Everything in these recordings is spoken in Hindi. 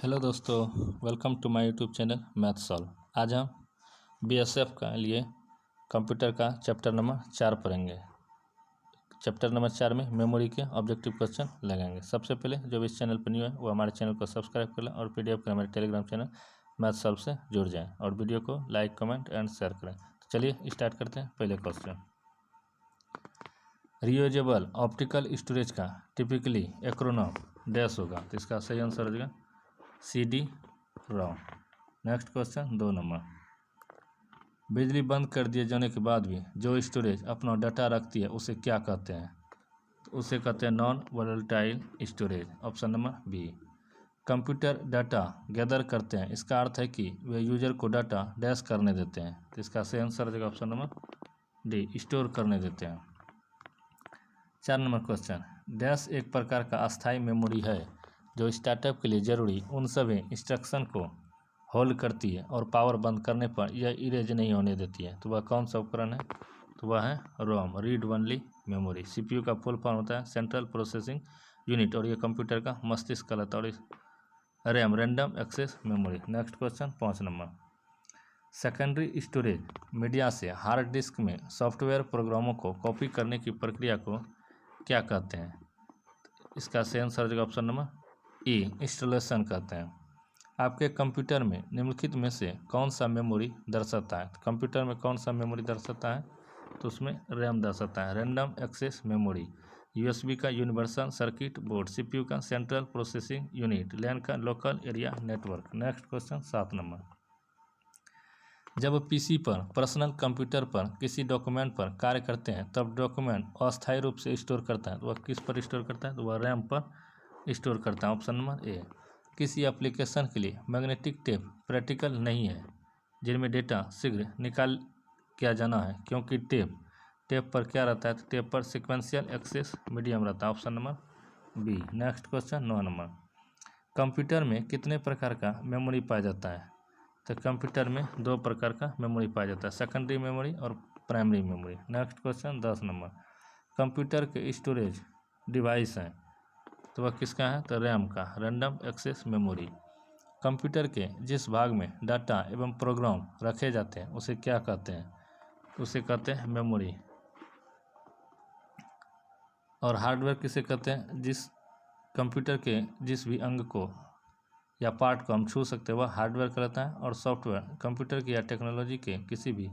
हेलो दोस्तों, welcome to my YouTube channel math solve. आज हम बीएसएफ का लिए कंप्यूटर का चैप्टर नंबर 4 पढ़ेंगे। चैप्टर नंबर 4 में मेमोरी के ऑब्जेक्टिव क्वेश्चन लगेंगे। सबसे पहले जो भी इस चैनल पर न्यू है वो हमारे चैनल को सब्सक्राइब कर लें और पीडीएफ के हमारे टेलीग्राम चैनल मैथ सॉल्व से जुड़ जाएँ और वीडियो को लाइक, कमेंट एंड शेयर करें। तो चलिए स्टार्ट करते हैं। पहले क्वेश्चन, रीयूजेबल ऑप्टिकल स्टोरेज का टिपिकली एक्रोनॉम डैश होगा, तो इसका सही आंसर हो जाएगा CD ROM। Next question 2 number, बिजली बंद कर दिए जाने के बाद भी जो स्टोरेज अपना डाटा रखती है उसे क्या कहते हैं? तो उसे कहते हैं non volatile storage, option number B. Computer data gather करते हैं, इसका अर्थ है कि वे यूजर को डाटा डैश करने देते हैं, तो इसका सही आंसर हो जाएगा ऑप्शन नंबर डी, स्टोर करने देते हैं। 4 नंबर क्वेश्चन, डैश एक प्रकार का अस्थायी मेमोरी है जो स्टार्टअप के लिए जरूरी उन सभी इंस्ट्रक्शन को होल्ड करती है और पावर बंद करने पर यह इरेज नहीं होने देती है। तो वह कौन सा उपकरण है? तो वह है रोम, रीड ओनली मेमोरी। सीपीयू का फुल फॉर्म होता है सेंट्रल प्रोसेसिंग यूनिट और यह कंप्यूटर का मस्तिष्क कहलाता है। और RAM, random access memory. Next question 5 number, secondary storage media से हार्ड डिस्क में सॉफ्टवेयर प्रोग्रामों को कॉपी करने की प्रक्रिया को क्या कहते हैं? इसका सही आंसर होगा ऑप्शन नंबर ई, इंस्टॉलेशन कहते हैं। आपके कंप्यूटर में निम्नलिखित में से कौन सा मेमोरी दर्शाता है? तो कंप्यूटर में कौन सा मेमोरी दर्शाता है? तो उसमें रैम दर्शाता है, रैंडम एक्सेस मेमोरी। यूएसबी का यूनिवर्सल सर्किट बोर्ड, सीपीयू का सेंट्रल प्रोसेसिंग यूनिट, लैन का local area network. Next question 7 number, जब पीसी पर पर्सनल कंप्यूटर पर किसी डॉक्यूमेंट पर कार्य करते हैं तब डॉक्यूमेंट अस्थायी रूप से स्टोर करता है, तो वह किस पर स्टोर करता है? तो वह रैम पर स्टोर करता है, ऑप्शन नंबर ए। किसी एप्लीकेशन के लिए मैग्नेटिक टेप प्रैक्टिकल नहीं है जिनमें डेटा शीघ्र निकाल किया जाना है, क्योंकि टेप पर क्या रहता है? तो टेप पर सिक्वेंशियल एक्सेस मीडियम रहता है, option number B. Next question 9 number, computer में कितने प्रकार का मेमोरी पाया जाता है? तो कंप्यूटर में 2 प्रकार का मेमोरी पाया जाता है, सेकेंडरी मेमोरी और primary memory. Next question 10 number, computer के स्टोरेज डिवाइस हैं, तो वह किसका है? तो रैम का, रैंडम एक्सेस मेमोरी। कंप्यूटर के जिस भाग में डाटा एवं प्रोग्राम रखे जाते हैं उसे क्या कहते हैं? उसे कहते हैं मेमोरी। और हार्डवेयर किसे कहते हैं? जिस कंप्यूटर के जिस भी अंग को या पार्ट को हम छू सकते हैं वह हार्डवेयर कहलाता है। और सॉफ्टवेयर कंप्यूटर की या टेक्नोलॉजी के किसी भी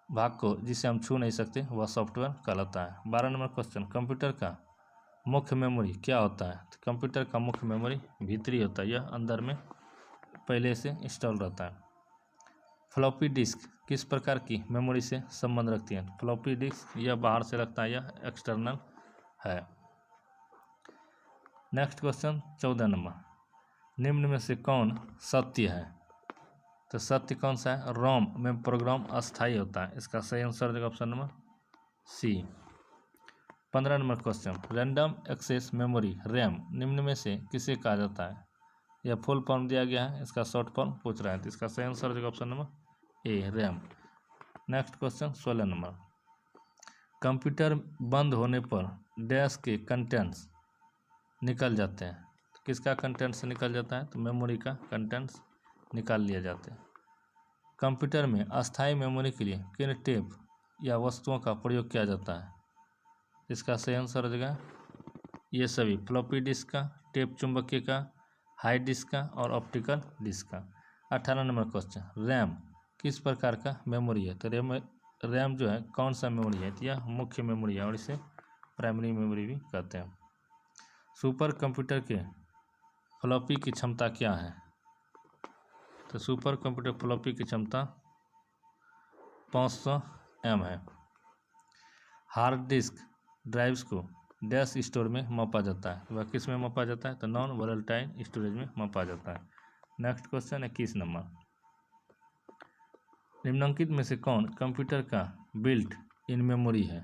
भाग को जिसे हम छू नहीं सकते वह सॉफ्टवेयर कहलाता है। 12 नंबर क्वेश्चन, कंप्यूटर का मुख्य मेमोरी क्या होता है? तो कंप्यूटर का मुख्य मेमोरी भीतरी होता है, यह अंदर में पहले से इंस्टॉल रहता है। फ्लॉपी डिस्क किस प्रकार की मेमोरी से संबंध रखती है? फ्लॉपी डिस्क यह बाहर से रखता है, यह एक्सटर्नल है। नेक्स्ट क्वेश्चन 14 नंबर, निम्न में से कौन सत्य है? तो सत्य कौन सा है? रोम में प्रोग्राम अस्थायी होता है, इसका सही आंसर हो जाएगा option number C. 15 number question, random access memory RAM निम्न में से किसे कहा जाता है? यह फुल फॉर्म दिया गया है, इसका शॉर्ट फॉर्म पूछ रहा है, तो इसका सही आंसर हो जाएगा ऑप्शन नंबर ए, RAM. Next question 16 number, computer बंद होने पर डैश के कंटेंट्स निकल जाते हैं, तो किसका कंटेंट्स निकल जाता है? तो मेमोरी का कंटेंट्स निकाल लिया जाता है। कंप्यूटर में अस्थायी मेमोरी के लिए किन टेप या वस्तुओं का प्रयोग किया जाता है? इसका सही आंसर हो जाएगा ये सभी, फ्लॉपी डिस्क का, टेप चुंबकीय का, हार्ड डिस्क का और ऑप्टिकल डिस्क का। 18 नंबर क्वेश्चन, रैम किस प्रकार का मेमोरी है? तो रैम जो है कौन सा मेमोरी है? तो यह मुख्य मेमोरी है और इसे प्राइमरी मेमोरी भी कहते हैं। सुपर कंप्यूटर के फ्लॉपी की क्षमता क्या है? तो सुपर कंप्यूटर फ्लॉपी की क्षमता 500 M है। हार्ड डिस्क ड्राइव्स को डैश स्टोर में मापा जाता है, वह किस में मापा जाता है? तो नॉन वोलेटाइल स्टोरेज में मापा जाता है। नेक्स्ट क्वेश्चन 21 नंबर, निम्नलिखित में से कौन कंप्यूटर का बिल्ट इन मेमोरी है?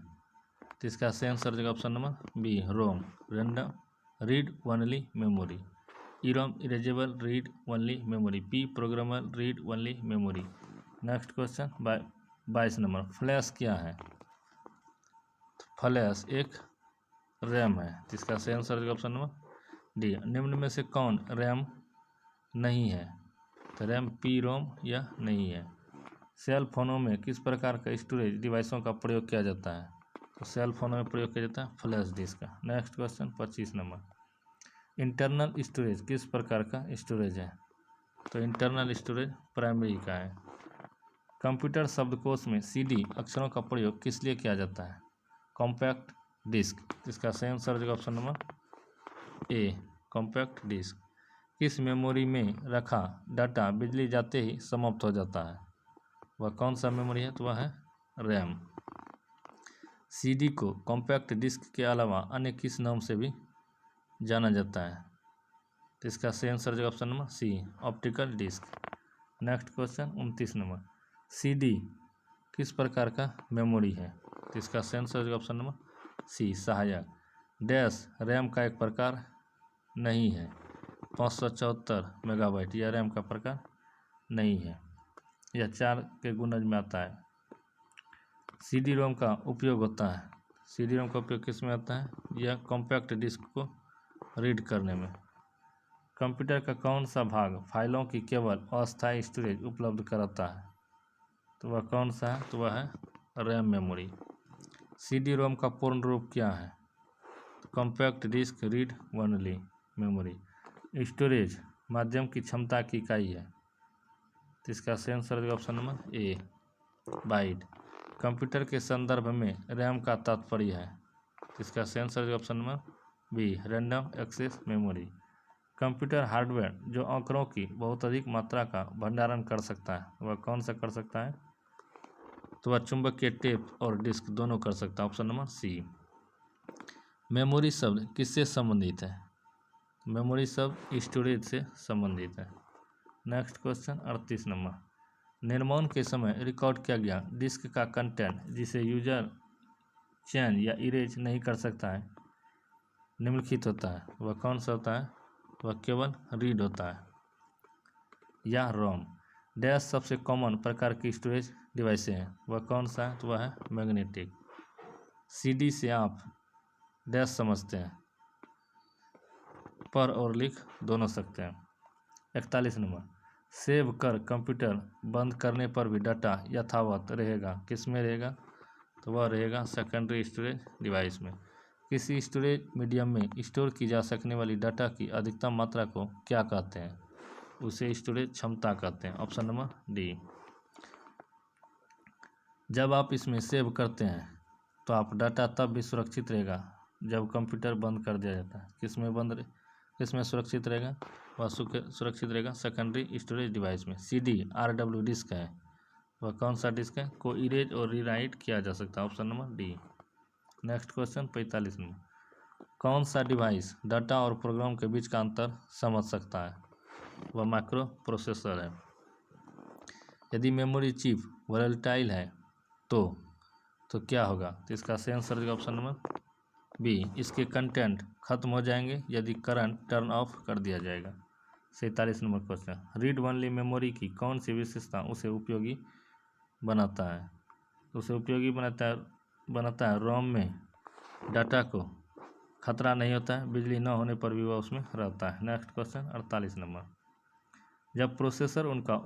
तो इसका सही आंसर हो जाएगा option number B, ROM, random read only memory. EROM, erasable read only memory. P, programmable read only memory. Next question 22 number, flash क्या है? फ्लैश एक रैम है, जिसका सही आंसर होगा ऑप्शन नंबर डी। निम्न में से कौन रैम नहीं है, तो रैम पी रोम यह नहीं है। सेल फोनों में किस प्रकार का स्टोरेज डिवाइसों का प्रयोग किया जाता है? तो सेल फोनों में प्रयोग किया जाता है फ्लैश डिस्क का। Next question 25 number, internal storage किस प्रकार का स्टोरेज है? तो इंटरनल स्टोरेज प्राइमरी का है। कंप्यूटर शब्दकोश में सीडी अक्षरों का प्रयोग किस लिए किया जाता है? Compact disk. इसका सही आंसर हो जाएगा option number A, compact disk. किस मेमोरी में रखा डाटा बिजली जाते ही समाप्त हो जाता है? वह कौन सा मेमोरी है? तो वह है रैम। सीडी को कॉम्पैक्ट डिस्क के अलावा अन्य किस नाम से भी जाना जाता है? तो इसका सही आंसर हो जाएगा option number C, optical disk. Next question 29 number, CD किस प्रकार का मेमोरी है? तो इसका सही आंसर हो जाएगा ऑप्शन नंबर सी, सहायक। डैश रैम का एक प्रकार नहीं है। 574 मेगाबाइट यह रैम का प्रकार नहीं है, यह 4 के गुणज में आता है। सीडी रोम का उपयोग होता है, सीडी रोम का उपयोग किस में आता है? यह कॉम्पैक्ट डिस्क को रीड करने में। कंप्यूटर का कौन सा भाग फाइलों की केवल अस्थायी स्टोरेज उपलब्ध कराता है? तो वह कौन सा है? तो वह है रैम मेमोरी। सीडी रोम का पूर्ण रूप क्या है? तो compact disk read only memory. Storage माध्यम की क्षमता की इकाई है, तो इसका सही आंसर है option number A, byte. Computer के संदर्भ में रैम का तात्पर्य है, तो इसका सही आंसर है option number B, random access memory. Computer hardware जो आंकड़ों की बहुत अधिक मात्रा का भंडारण कर सकता है, वह कौन सा कर सकता है? तो वह चुंबकीय टेप और डिस्क दोनों कर सकता है, ऑप्शन नंबर सी। मेमोरी शब्द किससे संबंधित है? मेमोरी शब्द स्टोरेज से संबंधित है। नेक्स्ट क्वेश्चन 38 नंबर, निर्माण के समय रिकॉर्ड किया गया डिस्क का कंटेंट जिसे यूजर चेंज या इरेज नहीं कर सकता है निम्नलिखित होता है, वह कौन सा होता है? वह केवल रीड होता है। या रोम। डैश सबसे कॉमन प्रकार की स्टोरेज डिवाइसें हैं, वह कौन सा है? तो वह है मैग्नेटिक। सीडी से आप डैश समझते हैं, पढ़ और लिख दोनों सकते हैं। 41 नंबर, सेव कर कंप्यूटर बंद करने पर भी डाटा यथावत रहेगा, किस में रहेगा? तो वह रहेगा सेकेंडरी स्टोरेज डिवाइस में। किसी स्टोरेज मीडियम में स्टोर की जा सकने वाली डाटा की अधिकतम मात्रा को क्या कहते हैं? उसे स्टोरेज क्षमता कहते हैं, ऑप्शन नंबर डी। जब आप इसमें सेव करते हैं तो आप डाटा तब भी सुरक्षित रहेगा जब कंप्यूटर बंद कर दिया जाता है। किसमें सुरक्षित रहेगा? वह सुरक्षित रहेगा सेकेंडरी स्टोरेज डिवाइस में। सीडी आरडब्ल्यू डिस्क है, वह कौन सा डिस्क है? को इरेज और रीराइट किया जा सकता है, option number D. Next question 45 number, कौन सा डिवाइस डाटा और प्रोग्राम के बीच का अंतर समझ सकता है? वह माइक्रो प्रोसेसर है। यदि मेमोरी चिप वोलेटाइल है तो क्या होगा? तो इसका सही आंसर है ऑप्शन नंबर बी, इसके कंटेंट खत्म हो जाएंगे यदि करंट टर्न ऑफ कर दिया जाएगा। 47 number question, read only memory की कौन सी विशेषता उसे उपयोगी बनाता है? उसे उपयोगी बनाता है रोम में डाटा को खतरा नहीं होता है, बिजली न होने पर भी वह उसमें रहता है। नेक्स्ट क्वेश्चन 48 नंबर, जब प्रोसेसर उनका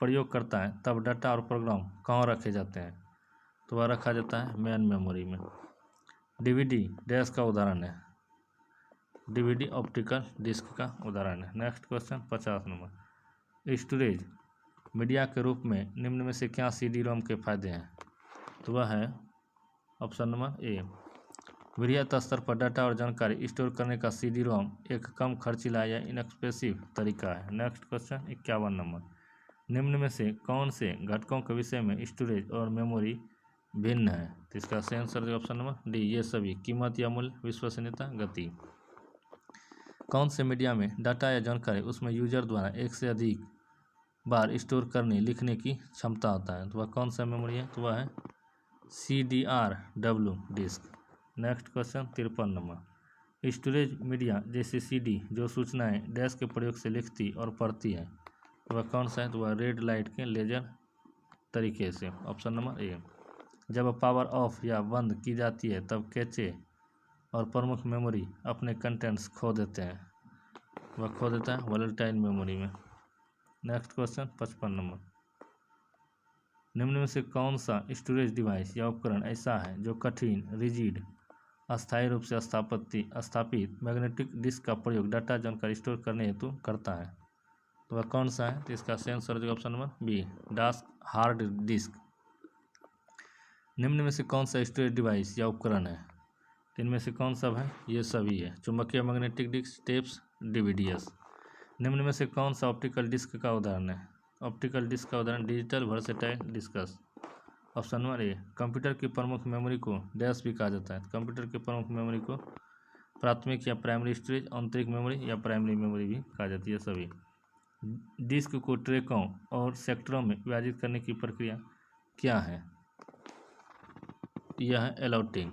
प्रयोग करता है तब डाटा और प्रोग्राम कहाँ रखे जाते हैं? तो वह रखा जाता है मेन मेमोरी में। डीवीडी डैश का उदाहरण है, डीवीडी ऑप्टिकल डिस्क का उदाहरण है। Next question 50 number, storage media के रूप में निम्न में से क्या सीडी रोम के फायदे हैं? तो वह है ऑप्शन नंबर ए, वृहत स्तर पर डाटा और जानकारी स्टोर करने का सीडी रोम एक कम खर्चीला या इनएक्सपेंसिव तरीका है। नेक्स्ट क्वेश्चन 51 नंबर, निम्न में से कौन से घटकों के विषय में स्टोरेज और मेमोरी भिन्न है? तो इसका सही आंसर है ऑप्शन नंबर डी, ये सभी। कीमत या मूल्य, विश्वसनीयता, गति। कौन से मीडिया में डाटा या जानकारी उसमें यूजर द्वारा एक से अधिक बार स्टोर करने लिखने की क्षमता होता है? तो वह कौन सा मेमोरी है? तो वह है CDRW disk. Next question 53 number, storage media जैसे सीडी जो सूचनाएं डैश के प्रयोग से लिखती और पढ़ती है, वह कौन सा है? तो वह रेड लाइट के लेजर तरीके से, ऑप्शन नंबर ए। जब पावर ऑफ या बंद की जाती है तब कैचे और प्रमुख मेमोरी अपने कंटेंट्स खो देते हैं, वह खो देता है वोलेटाइल मेमोरी में। नेक्स्ट क्वेश्चन 55 नंबर, निम्न में से कौन सा स्टोरेज डिवाइस या उपकरण ऐसा है जो कठिन, रिजिड, अस्थायी रूप से स्थापित मैग्नेटिक डिस्क का प्रयोग डाटा जानकारी स्टोर करने हेतु करता है? तो वह कौन सा है? तो इसका सही आंसर हो जाएगा option number B, hard disk. निम्न में से कौन सा स्टोरेज डिवाइस या उपकरण है? तो इनमें से कौन सा है? ये सभी है, चुंबकीय मैग्नेटिक डिस्क, टेप्स, डीवीडीएस। निम्न में से कौन सा ऑप्टिकल डिस्क का उदाहरण है? ऑप्टिकल डिस्क का उदाहरण digital versatile discuss. Option number ए, कंप्यूटर की प्रमुख मेमोरी को डैश भी कहा जाता है। कंप्यूटर की प्रमुख मेमोरी को प्राथमिक या प्राइमरी स्टोरेज, आंतरिक मेमोरी या प्राइमरी मेमोरी भी कहा जाती है सभी। डिस्क को ट्रैकों और सेक्टरों में विभाजित करने की प्रक्रिया क्या है? यह है एलाउटिंग।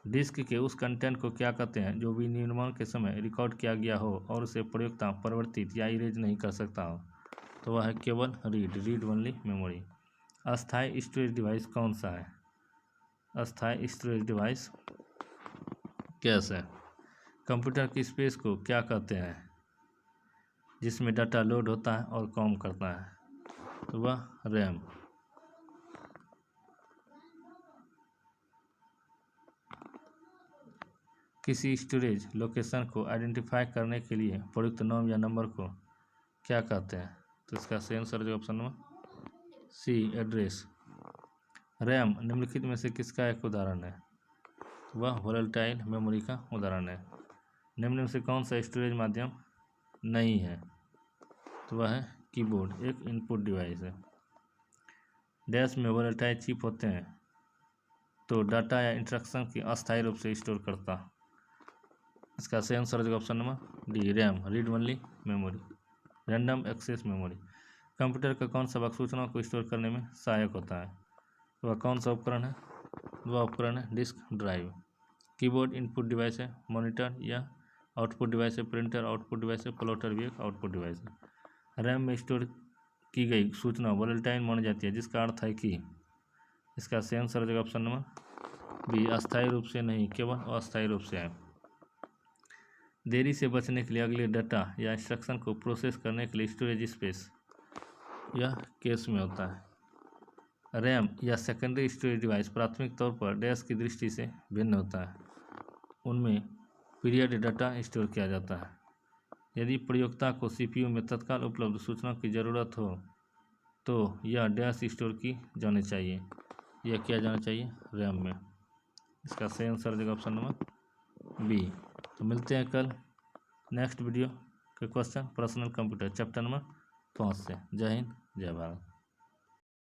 डिस्क के उस कंटेंट को क्या कहते हैं जो विनिर्माण के समय रिकॉर्ड किया गया हो और उसे प्रयोक्ता परिवर्तित या इरेज नहीं कर सकता हो? तो वह है केवल रीड ओनली मेमोरी। अस्थायी स्टोरेज डिवाइस कौन सा है? अस्थायी स्टोरेज डिवाइस कैश है। कंप्यूटर की स्पेस को क्या कहते हैं जिसमें डाटा लोड होता है और काम करता है? तो वह रैम। किसी स्टोरेज लोकेशन को आइडेंटिफाई करने के लिए प्रयुक्त नाम या नंबर को क्या कहते हैं? तो इसका सही आंसर है option number C, address. RAM निम्नलिखित में से किसका एक उदाहरण है? वह वोलेटाइल मेमोरी का उदाहरण है। निम्न में से कौन सा स्टोरेज माध्यम नहीं है? तो वह है कीबोर्ड, एक इनपुट डिवाइस है। डैश में वोलेटाइल चिप होते हैं तो डाटा या इंस्ट्रक्शन की अस्थायी रूप से स्टोर करता। इसका सही आंसर है option number D, RAM, read only memory, random access memory. Computer का कौन सा भाग सूचनाओं को स्टोर करने में सहायक होता है? वह कौन सा उपकरण है? वह उपकरण है disk drive. Keyboard input device है, मॉनिटर या आउटपुट डिवाइस है, प्रिंटर आउटपुट डिवाइस है, प्लॉटर भी एक आउटपुट डिवाइस है। रैम में स्टोर की गई सूचना वोलेटाइल मानी जाती है जिसका अर्थ है कि इसका सही आंसर हो जाएगा ऑप्शन नंबर बी, अस्थायी रूप से नहीं, केवल अस्थायी रूप से है। देरी से बचने के लिए अगले डाटा या इंस्ट्रक्शन को प्रोसेस करने के लिए स्टोरेज स्पेस यह कैश में होता है। रैम या सेकेंडरी स्टोरेज डिवाइस प्राथमिक तौर पर डैश की दृष्टि से भिन्न होता है। उनमें पीरियड डाटा स्टोर किया जाता है। यदि प्रयोक्ता को सीपीयू में तत्काल उपलब्ध सूचना की ज़रूरत हो तो यह डैश स्टोर की जानी चाहिए। यह किया जाना चाहिए रैम में। इसका सही आंसर देगा ऑप्शन नंबर बी। तो मिलते हैं कल नेक्स्ट वीडियो के question personal computer chapter number 5 से। जय हिंद, जय भारत।